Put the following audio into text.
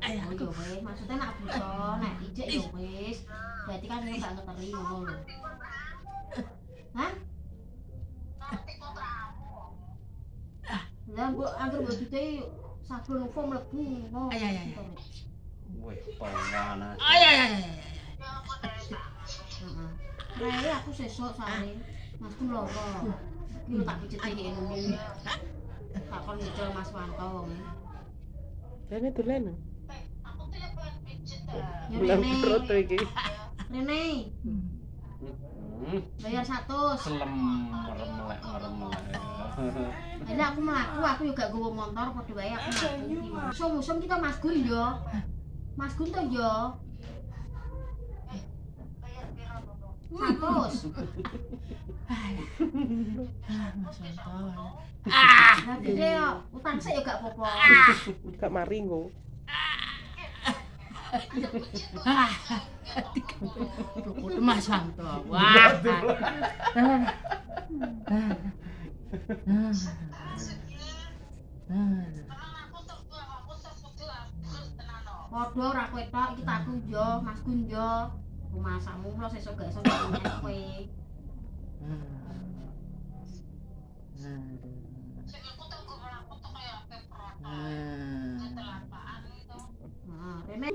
Oh ya wis, maksudnya nak bisa, nek ijek ya wis. Berarti kan yo gak ngeteri ngono lho. Hah? Lah mbok anggere mbok dite sabun UFO mlebu ngono. Wih, pawana. Heeh. Rene aku sesuk sare. Masku loro. Iki lho tak piceti ngene. Tak kon ngecel Mas Wanto wong. Rene dolen. Ya Bulan Rene. proto iki. Rene. Bayar 100. Selem meremelek. Lah aku mlaku, aku yo gak nggawa motor padha wae aku mlaku. Musim-musim kita Mas Gun yo. Mas Gun to yo. 100. Lah gede yo, utang sik yo gak apa-apa. Gak mari nggo. Cukup Mas Wanto. Wah. Padha ora kowe tok, iki tak aku yo, Mas Gun yo. Rumah samu lo sesuk gak iso ngene kowe. Rene